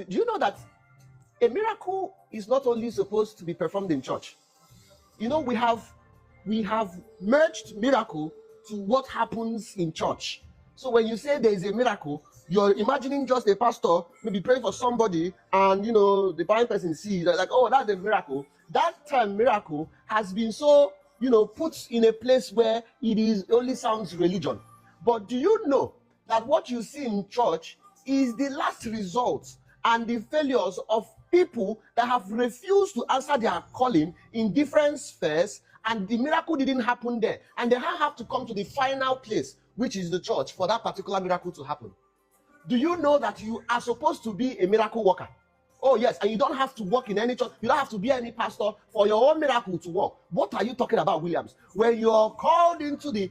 Do you know that a miracle is not only supposed to be performed in church? You know, we have merged miracle to what happens in church. So when you say there is a miracle, you're imagining just a pastor maybe praying for somebody, and the blind person sees, like, oh, that's a miracle. That term miracle has been so put in a place where it only sounds religion. But do you know that what you see in church is the last result and the failures of people that have refused to answer their calling in different spheres, and the miracle didn't happen there, and they have to come to the final place, which is the church, for that particular miracle to happen? Do you know that you are supposed to be a miracle worker? Oh yes, and you don't have to work in any church. You don't have to be any pastor for your own miracle to work. What are you talking about, Williams? When you're called into the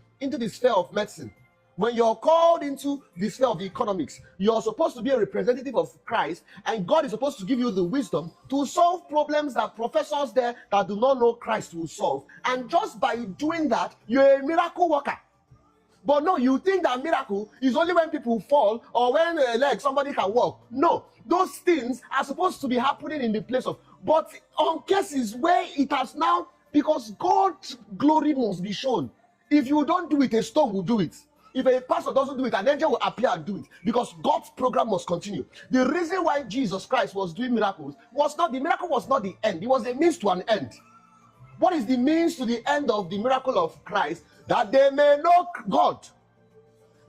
sphere of medicine, when you're called into the sphere of the economics, you're supposed to be a representative of Christ, and God is supposed to give you the wisdom to solve problems that professors there that do not know Christ will solve. And just by doing that, you're a miracle worker. But no, you think that miracle is only when people fall or when somebody can walk. No, those things are supposed to be happening in the place of. But on cases where it has now, because God's glory must be shown. If you don't do it, a stone will do it. If a pastor doesn't do it, an angel will appear and do it, because God's program must continue. The reason why Jesus Christ was doing miracles was not, the miracle was not the end. It was a means to an end. What is the means to the end of the miracle of Christ? That they may know God,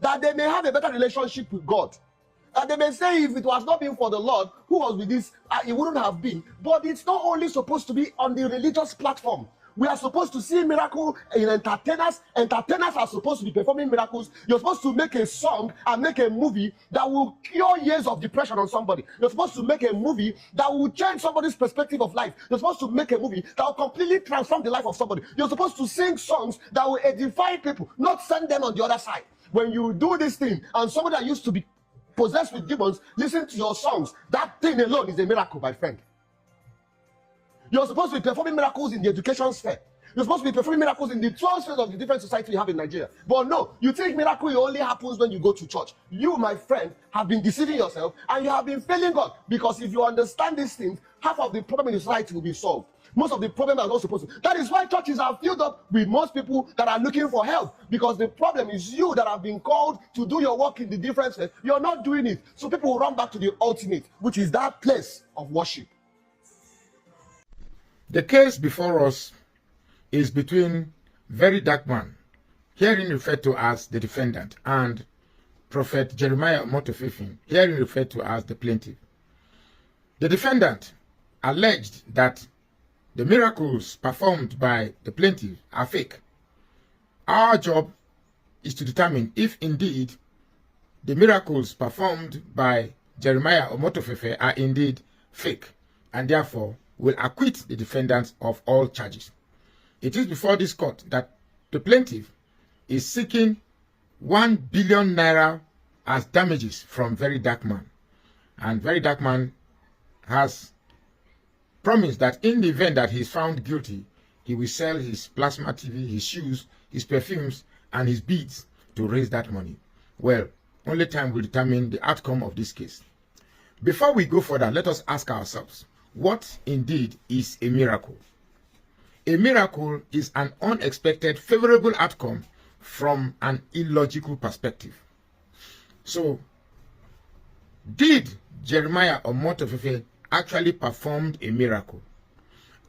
that they may have a better relationship with God, that they may say, if it was not been for the Lord who was with this, it wouldn't have been. But it's not only supposed to be on the religious platform. We are supposed to see miracle in entertainers. Entertainers are supposed to be performing miracles. You're supposed to make a song and make a movie that will cure years of depression on somebody. You're supposed to make a movie that will change somebody's perspective of life. You're supposed to make a movie that will completely transform the life of somebody. You're supposed to sing songs that will edify people, not send them on the other side. When you do this thing and somebody that used to be possessed with demons listen to your songs, that thing alone is a miracle, my friend. You're supposed to be performing miracles in the education sphere. You're supposed to be performing miracles in the 12 spheres of the different society we have in Nigeria. But no, you think miracle only happens when you go to church. You, my friend, have been deceiving yourself, and you have been failing God. Because if you understand these things, half of the problem in the society will be solved. Most of the problems are not supposed to. That is why churches are filled up with most people that are looking for help. Because the problem is you that have been called to do your work in the different spheres. You're not doing it. So people will run back to the ultimate, which is that place of worship. The case before us is between very dark man, herein referred to as the defendant, and Prophet Jeremiah Motofifin, herein referred to as the plaintiff. The defendant alleged that the miracles performed by the plaintiff are fake. Our job is to determine if indeed the miracles performed by Jeremiah Motofifin are indeed fake, and therefore will acquit the defendant of all charges. It is before this court that the plaintiff is seeking 1 billion naira as damages from Very Dark Man. And Very Dark Man has promised that in the event that he is found guilty, he will sell his plasma TV, his shoes, his perfumes, and his beads to raise that money. Well, only time will determine the outcome of this case. Before we go further, let us ask ourselves, what indeed is a miracle? A miracle is an unexpected favorable outcome from an illogical perspective. So, did Jeremiah Omotofefe actually performed a miracle?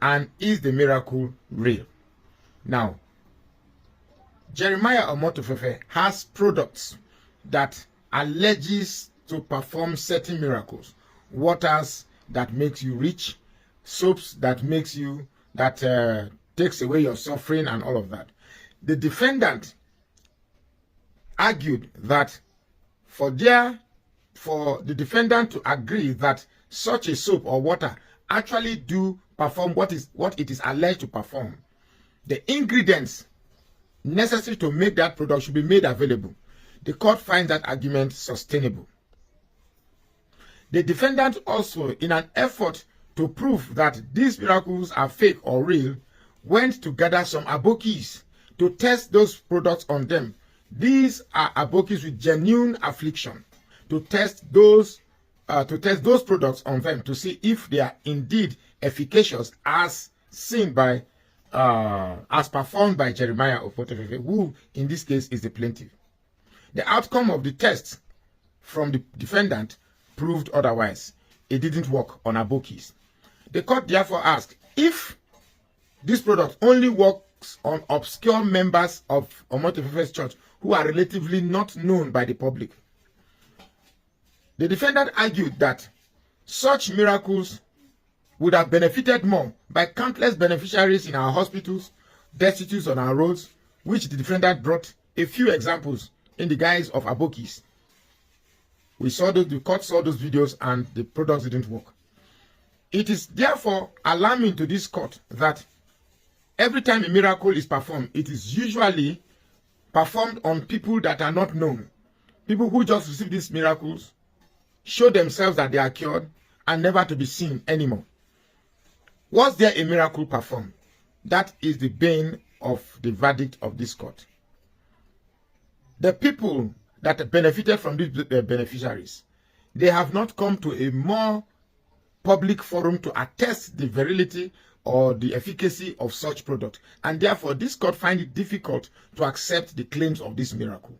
And is the miracle real? Now, Jeremiah Omotofefe has products that alleges to perform certain miracles. Waters that makes you rich, soaps that makes you, that takes away your suffering and all of that. The defendant argued that for the defendant to agree that such a soap or water actually do perform what it is alleged to perform, the ingredients necessary to make that product should be made available. The court finds that argument sustainable. The defendant also, in an effort to prove that these miracles are fake or real, went to gather some abokis to test those products on them. These are abokis with genuine affliction, to test those to test those products on them to see if they are indeed efficacious as seen by, as performed by Jeremiah Opotofefe, who in this case is the plaintiff. The outcome of the test from the defendant proved otherwise. It didn't work on Abokis. The court therefore asked if this product only works on obscure members of Omotofefe's church who are relatively not known by the public. The defendant argued that such miracles would have benefited more by countless beneficiaries in our hospitals, destitutes on our roads, which the defendant brought a few examples in the guise of Abokis. The court saw those videos and the products didn't work. It is therefore alarming to this court that every time a miracle is performed, it is usually performed on people that are not known. People who just receive these miracles, show themselves that they are cured, and never to be seen anymore. Was there a miracle performed? That is the bane of the verdict of this court. The people that benefited from these beneficiaries, they have not come to a more public forum to attest the virility or the efficacy of such product, and therefore this court finds it difficult to accept the claims of this miracle.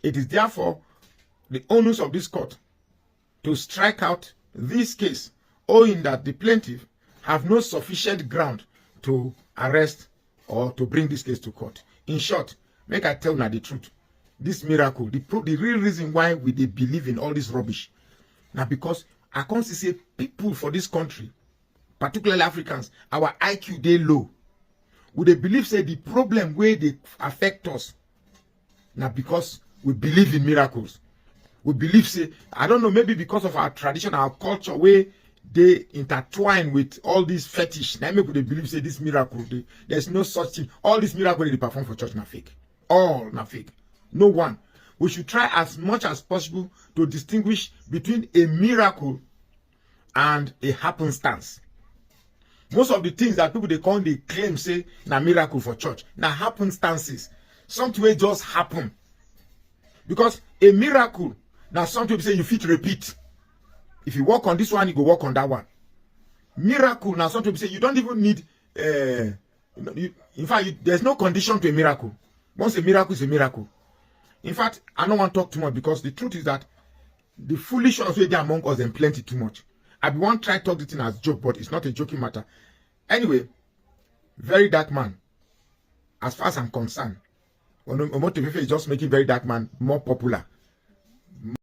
It is therefore the onus of this court to strike out this case, owing that the plaintiff have no sufficient ground to arrest or to bring this case to court. In short, make I tell you the truth. This miracle, the real reason why we they believe in all this rubbish, now because I can't say people for this country, particularly Africans, our IQ they low. We they believe say the problem where they affect us now because we believe in miracles. We believe say, I don't know, maybe because of our tradition, our culture, where they intertwine with all these fetish. Now maybe they believe say this miracle, there's no such thing. All these miracles they perform for church na fake. All na fake. No one. We should try as much as possible to distinguish between a miracle and a happenstance. Most of the things that people they claim say na miracle for church, na happenstances. Something will just happen. Because a miracle, now some people say you fit repeat. If you work on this one, you go work on that one. Miracle, now some people say you don't even need, in fact, there's no condition to a miracle. Once a miracle is a miracle. In fact, I don't want to talk too much because the truth is that the foolish ones will be among us and plenty too much. I be want to try to talk this thing as a joke, but it's not a joking matter. Anyway, very dark man, as far as I'm concerned. Omotofefe is just making very dark man more popular.